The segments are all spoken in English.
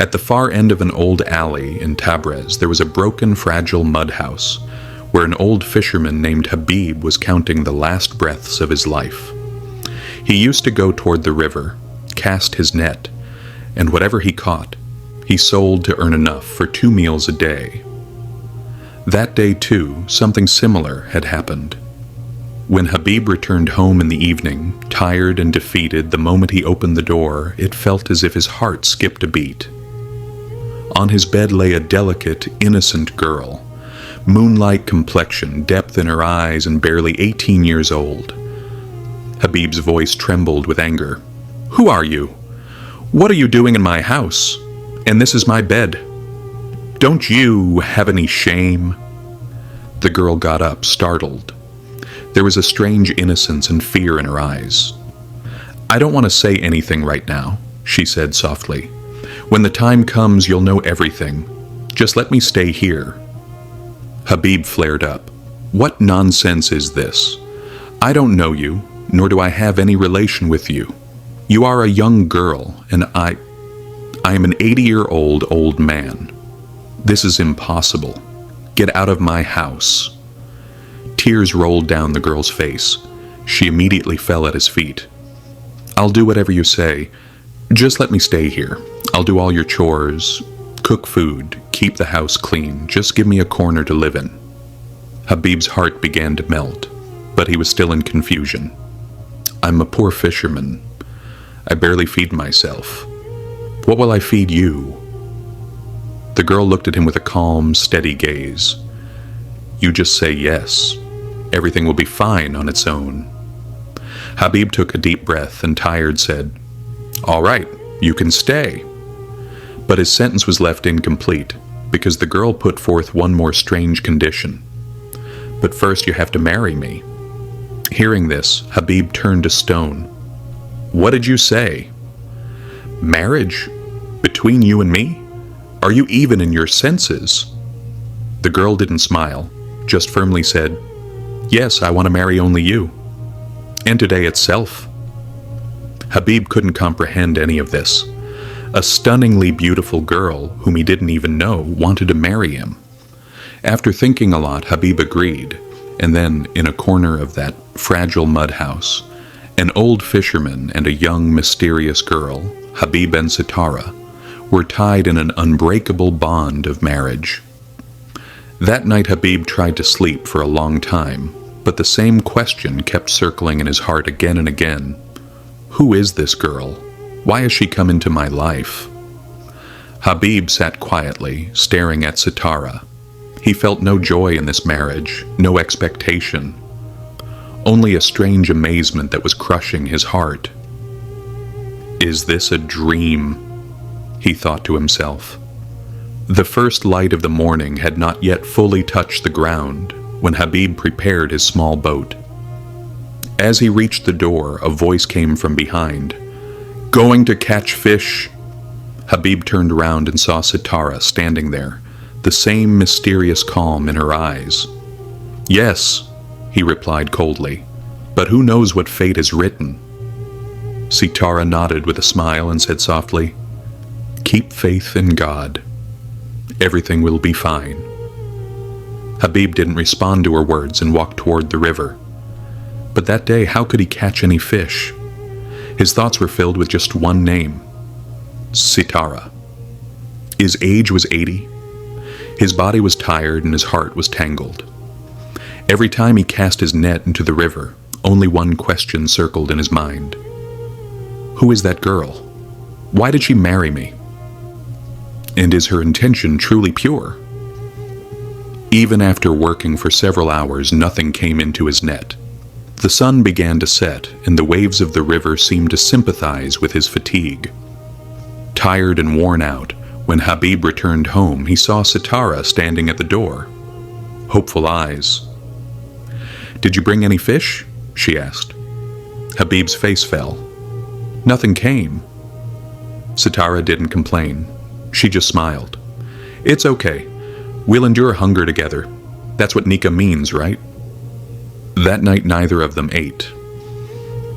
At the far end of an old alley in Tabriz, there was a broken, fragile mud house, where an old fisherman named Habib was counting the last breaths of his life. He used to go toward the river, cast his net, and whatever he caught, he sold to earn enough for 2 meals a day. That day, too, something similar had happened. When Habib returned home in the evening, tired and defeated, the moment he opened the door, it felt as if his heart skipped a beat. On his bed lay a delicate, innocent girl, moonlight complexion, depth in her eyes, and barely 18 years old. Habib's voice trembled with anger. "Who are you? What are you doing in my house? And this is my bed. Don't you have any shame?" The girl got up, startled. There was a strange innocence and fear in her eyes. "I don't want to say anything right now," she said softly. "When the time comes, you'll know everything. Just let me stay here." Habib flared up. "What nonsense is this? I don't know you, nor do I have any relation with you. You are a young girl, and I am an 80-year-old old man. This is impossible. Get out of my house." Tears rolled down the girl's face. She immediately fell at his feet. "I'll do whatever you say. Just let me stay here. I'll do all your chores, cook food, keep the house clean. Just give me a corner to live in." Habib's heart began to melt, but he was still in confusion. "I'm a poor fisherman. I barely feed myself. What will I feed you?" The girl looked at him with a calm, steady gaze. "You just say yes. Everything will be fine on its own." Habib took a deep breath and, tired, said, "All right, you can stay." But his sentence was left incomplete, because the girl put forth one more strange condition. "But first you have to marry me." Hearing this, Habib turned to stone. "What did you say? Marriage? Between you and me? Are you even in your senses?" The girl didn't smile, just firmly said, "Yes, I want to marry only you. And today itself." Habib couldn't comprehend any of this. A stunningly beautiful girl, whom he didn't even know, wanted to marry him. After thinking a lot, Habib agreed, and then, in a corner of that fragile mud house, an old fisherman and a young, mysterious girl, Habib and Sitara, were tied in an unbreakable bond of marriage. That night Habib tried to sleep for a long time, but the same question kept circling in his heart again and again. Who is this girl? Why has she come into my life? Habib sat quietly, staring at Sitara. He felt no joy in this marriage, no expectation, only a strange amazement that was crushing his heart. "Is this a dream?" he thought to himself. The first light of the morning had not yet fully touched the ground when Habib prepared his small boat. As he reached the door, a voice came from behind. "Going to catch fish?" Habib turned around and saw Sitara standing there, the same mysterious calm in her eyes. "Yes," he replied coldly, "but who knows what fate is written?" Sitara nodded with a smile and said softly, "Keep faith in God. Everything will be fine." Habib didn't respond to her words and walked toward the river. But that day, how could he catch any fish? His thoughts were filled with just one name: Sitara. His age was 80. His body was tired and his heart was tangled. Every time he cast his net into the river, only one question circled in his mind. Who is that girl? Why did she marry me? And is her intention truly pure? Even after working for several hours, nothing came into his net. The sun began to set, and the waves of the river seemed to sympathize with his fatigue. Tired and worn out, when Habib returned home, he saw Sitara standing at the door. Hopeful eyes. "Did you bring any fish?" she asked. Habib's face fell. Nothing came. Sitara didn't complain. She just smiled. "It's okay. We'll endure hunger together. That's what Nika means, right?" That night neither of them ate.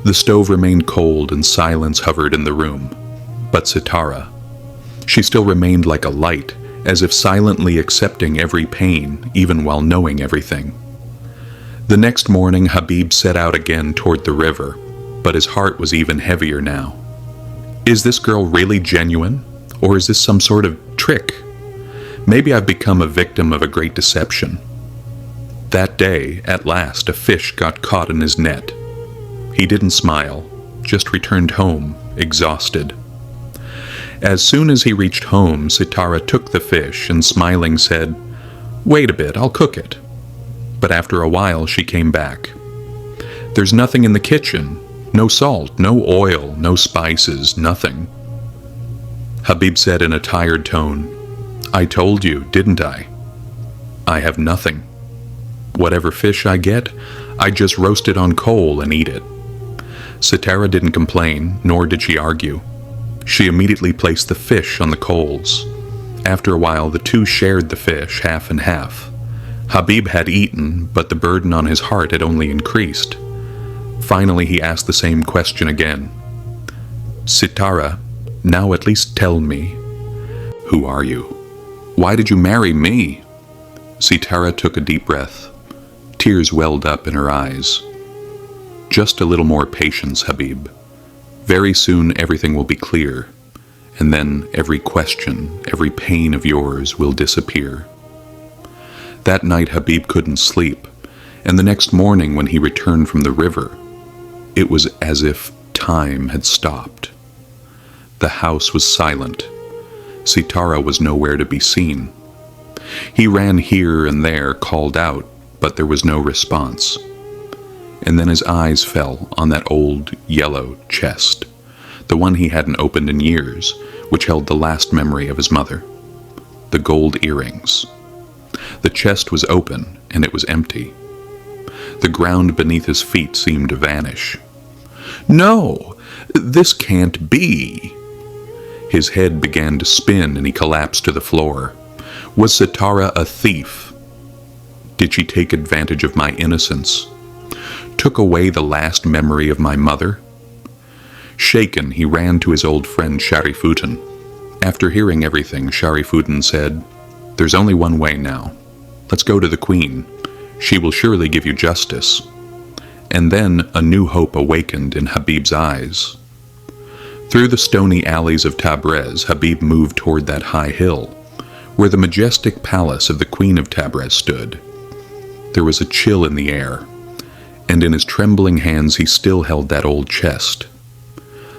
The stove remained cold and silence hovered in the room. But Sitara, She still remained like a light, as if silently accepting every pain, even while knowing everything. The next morning, Habib set out again toward the river, but his heart was even heavier now. Is this girl really genuine, or is this some sort of trick? Maybe I've become a victim of a great deception. That day, at last, a fish got caught in his net. He didn't smile, just returned home, exhausted. As soon as he reached home, Sitara took the fish and smiling said, "Wait a bit, I'll cook it." But after a while she came back. "There's nothing in the kitchen. No salt, no oil, no spices, nothing." Habib said in a tired tone, "I told you, didn't I? I have nothing. Whatever fish I get, I just roast it on coal and eat it." Sitara didn't complain, nor did she argue. She immediately placed the fish on the coals. After a while, the two shared the fish, half and half. Habib had eaten, but the burden on his heart had only increased. Finally, he asked the same question again. "Sitara, now at least tell me, who are you? Why did you marry me?" Sitara took a deep breath. Tears welled up in her eyes. "Just a little more patience, Habib. Very soon everything will be clear, and then every question, every pain of yours will disappear." That night Habib couldn't sleep, and the next morning when he returned from the river, it was as if time had stopped. The house was silent. Sitara was nowhere to be seen. He ran here and there, called out, but there was no response. And then his eyes fell on that old yellow chest, the one he hadn't opened in years, which held the last memory of his mother. The gold earrings. The chest was open, and it was empty. The ground beneath his feet seemed to vanish. "No! This can't be!" His head began to spin, and he collapsed to the floor. Was Sitara a thief? Did she take advantage of my innocence? Took away the last memory of my mother? Shaken, he ran to his old friend Sharifuddin. After hearing everything, Sharifuddin said, "There's only one way now. Let's go to the Queen. She will surely give you justice." And then a new hope awakened in Habib's eyes. Through the stony alleys of Tabriz, Habib moved toward that high hill, where the majestic palace of the Queen of Tabriz stood. There was a chill in the air, and in his trembling hands he still held that old chest,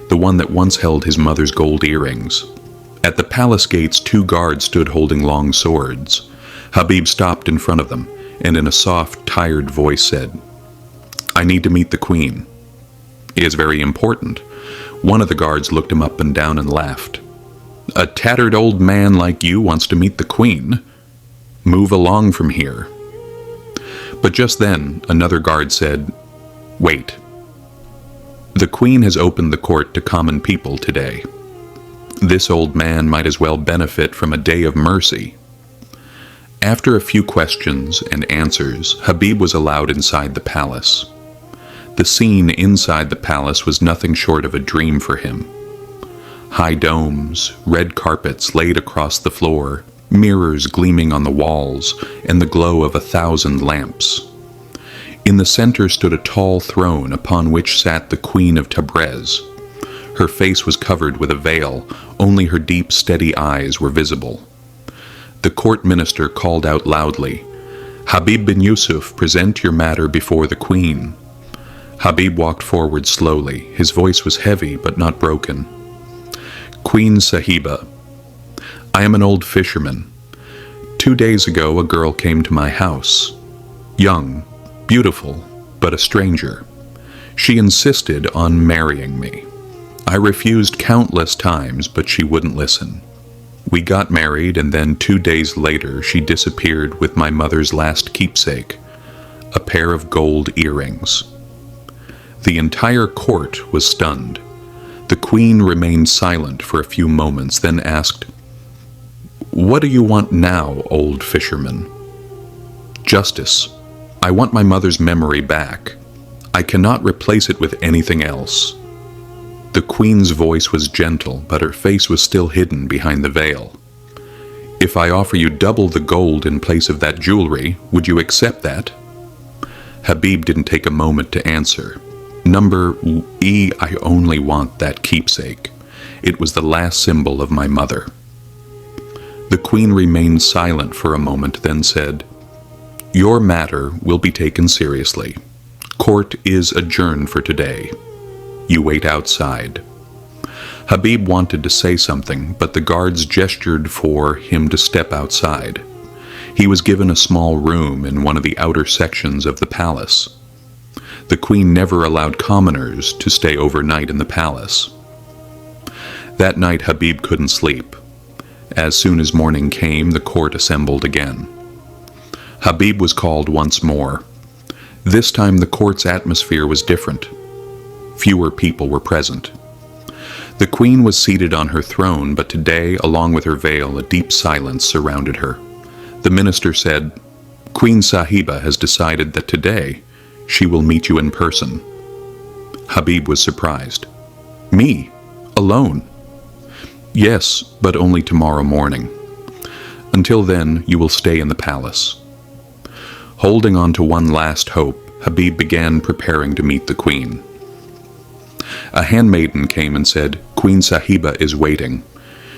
the one that once held his mother's gold earrings. At the palace gates, two guards stood holding long swords. Habib stopped in front of them, and in a soft, tired voice said, "I need to meet the Queen. It is very important." One of the guards looked him up and down and laughed. "A tattered old man like you wants to meet the Queen? Move along from here." But just then, another guard said, "Wait. The Queen has opened the court to common people today. This old man might as well benefit from a day of mercy." After a few questions and answers, Habib was allowed inside the palace. The scene inside the palace was nothing short of a dream for him. High domes, red carpets laid across the floor, mirrors gleaming on the walls, and the glow of 1,000 lamps. In the center stood a tall throne upon which sat the Queen of Tabriz. Her face was covered with a veil, only her deep, steady eyes were visible. The court minister called out loudly, "Habib bin Yusuf, present your matter before the Queen." Habib walked forward slowly. His voice was heavy but not broken. "Queen Sahiba, I am an old fisherman. 2 days ago a girl came to my house. Young, beautiful, but a stranger. She insisted on marrying me. I refused countless times, but she wouldn't listen. We got married, and then 2 days later she disappeared with my mother's last keepsake, a pair of gold earrings." The entire court was stunned. The Queen remained silent for a few moments, then asked, "What do you want now, old fisherman?" "Justice. I want my mother's memory back. I cannot replace it with anything else." The queen's voice was gentle, but her face was still hidden behind the veil. "If I offer you double the gold in place of that jewelry, would you accept that?" Habib didn't take a moment to answer. "Number E, I only want that keepsake. It was the last symbol of my mother." The queen remained silent for a moment, then said, "Your matter will be taken seriously. Court is adjourned for today. You wait outside." Habib wanted to say something, but the guards gestured for him to step outside. He was given a small room in one of the outer sections of the palace. The queen never allowed commoners to stay overnight in the palace. That night Habib couldn't sleep. As soon as morning came, the court assembled again. Habib was called once more. This time the court's atmosphere was different. Fewer people were present. The queen was seated on her throne, but today, along with her veil, a deep silence surrounded her. The minister said, "Queen Sahiba has decided that today she will meet you in person." Habib was surprised. "Me? Alone?" "Yes, but only tomorrow morning. Until then, you will stay in the palace." Holding on to one last hope, Habib began preparing to meet the queen. A handmaiden came and said, "Queen Sahiba is waiting.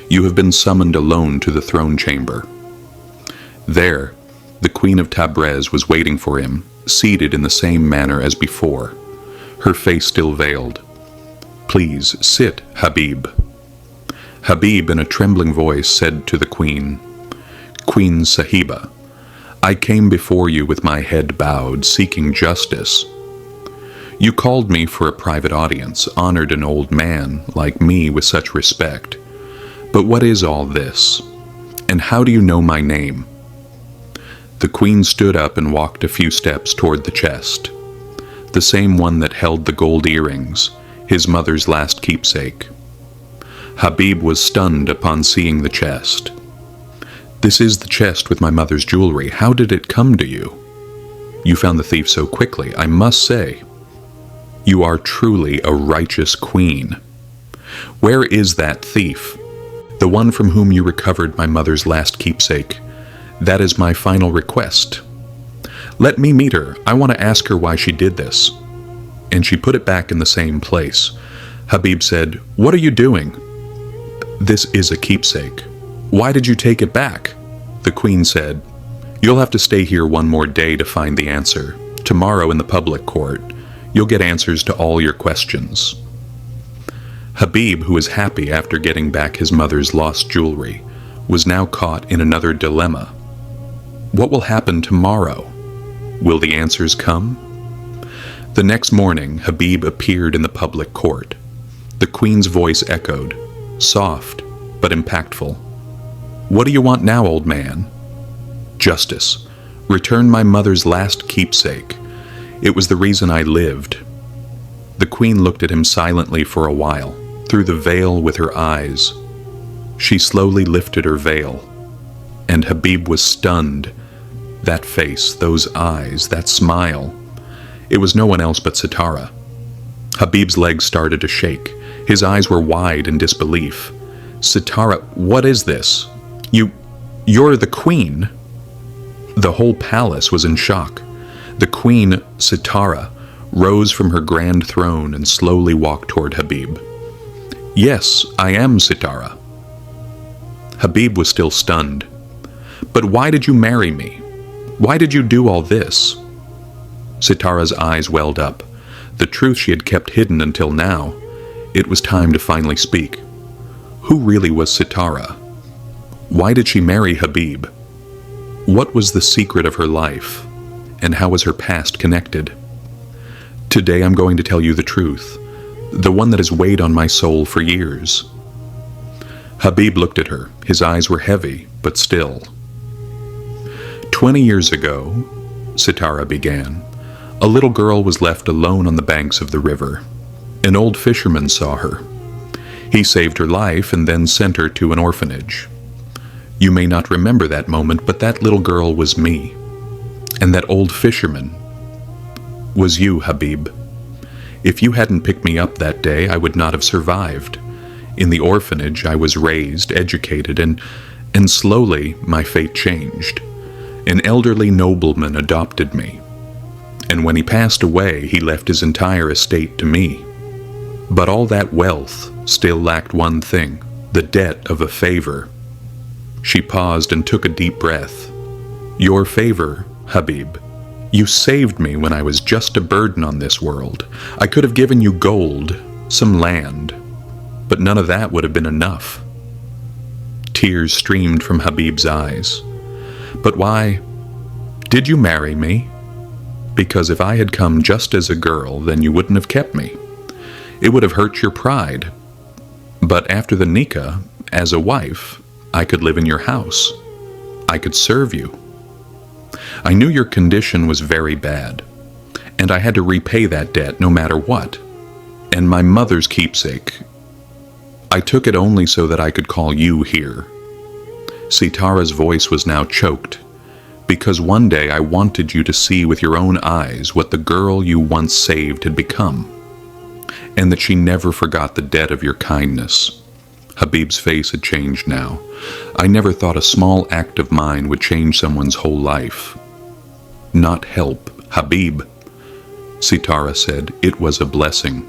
You have been summoned alone to the throne chamber." There, the Queen of Tabrez was waiting for him, seated in the same manner as before, her face still veiled. "Please sit, Habib." Habib, in a trembling voice, said to the queen, "Queen Sahiba, I came before you with my head bowed, seeking justice. You called me for a private audience, honored an old man like me with such respect. But what is all this? And how do you know my name?" The queen stood up and walked a few steps toward the chest, the same one that held the gold earrings, his mother's last keepsake. Habib was stunned upon seeing the chest. "This is the chest with my mother's jewelry. How did it come to you? You found the thief so quickly, I must say. You are truly a righteous queen. Where is that thief? The one from whom you recovered my mother's last keepsake. That is my final request. Let me meet her. I want to ask her why she did this." And she put it back in the same place. Habib said, "What are you doing?" "This is a keepsake." "Why did you take it back?" The queen said, "You'll have to stay here one more day to find the answer. Tomorrow in the public court, you'll get answers to all your questions." Habib, who was happy after getting back his mother's lost jewelry, was now caught in another dilemma. What will happen tomorrow? Will the answers come? The next morning, Habib appeared in the public court. The queen's voice echoed, soft but impactful. "What do you want now, old man?" "Justice. Return my mother's last keepsake. It was the reason I lived." The queen looked at him silently for a while, through the veil with her eyes. She slowly lifted her veil, and Habib was stunned. That face, those eyes, that smile. It was no one else but Sitara. Habib's legs started to shake. His eyes were wide in disbelief. "Sitara, what is this? You're the queen?" The whole palace was in shock. The queen, Sitara, rose from her grand throne and slowly walked toward Habib. "Yes, I am Sitara." Habib was still stunned. "But why did you marry me? Why did you do all this?" Sitara's eyes welled up. The truth she had kept hidden until now. It was time to finally speak. Who really was Sitara? Why did she marry Habib? What was the secret of her life? And how was her past connected? Today I'm going to tell you the truth, the one that has weighed on my soul for years. Habib looked at her. His eyes were heavy, but still. 20 years ago, Sitara began, a little girl was left alone on the banks of the river. An old fisherman saw her. He saved her life and then sent her to an orphanage. You may not remember that moment, but that little girl was me. And that old fisherman was you, Habib. If you hadn't picked me up that day, I would not have survived. In the orphanage, I was raised, educated, and slowly my fate changed. An elderly nobleman adopted me, and when he passed away, he left his entire estate to me. But all that wealth still lacked one thing, the debt of a favor. She paused and took a deep breath. Your favor, Habib. You saved me when I was just a burden on this world. I could have given you gold, some land, but none of that would have been enough. Tears streamed from Habib's eyes. But why did you marry me? Because if I had come just as a girl, then you wouldn't have kept me. It would have hurt your pride. But after the nikah, as a wife, I could live in your house. I could serve you. I knew your condition was very bad, and I had to repay that debt no matter what. And my mother's keepsake, I took it only so that I could call you here. Sitara's voice was now choked, because one day I wanted you to see with your own eyes what the girl you once saved had become, and that she never forgot the debt of your kindness. Habib's face had changed now. I never thought a small act of mine would change someone's whole life. Not help, Habib, Sitara said. It was a blessing.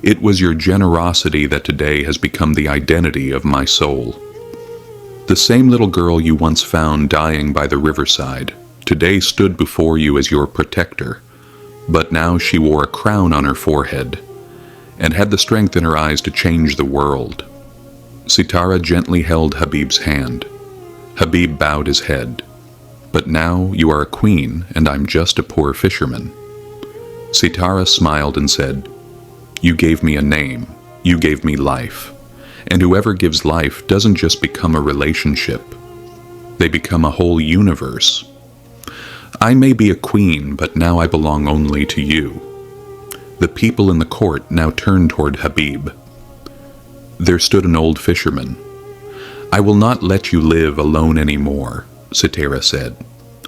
It was your generosity that today has become the identity of my soul. The same little girl you once found dying by the riverside today stood before you as your protector, but now she wore a crown on her forehead and had the strength in her eyes to change the world. Sitara gently held Habib's hand. Habib bowed his head. But now you are a queen, and I'm just a poor fisherman. Sitara smiled and said, You gave me a name. You gave me life. And whoever gives life doesn't just become a relationship. They become a whole universe. I may be a queen, but now I belong only to you. The people in the court now turned toward Habib. There stood an old fisherman. I will not let you live alone anymore, Sitara said.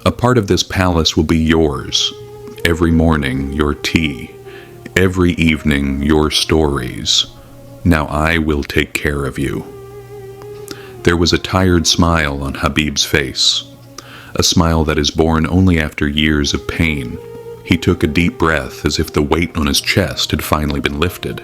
A part of this palace will be yours. Every morning, your tea. Every evening, your stories. Now I will take care of you. There was a tired smile on Habib's face, a smile that is born only after years of pain. He took a deep breath as if the weight on his chest had finally been lifted.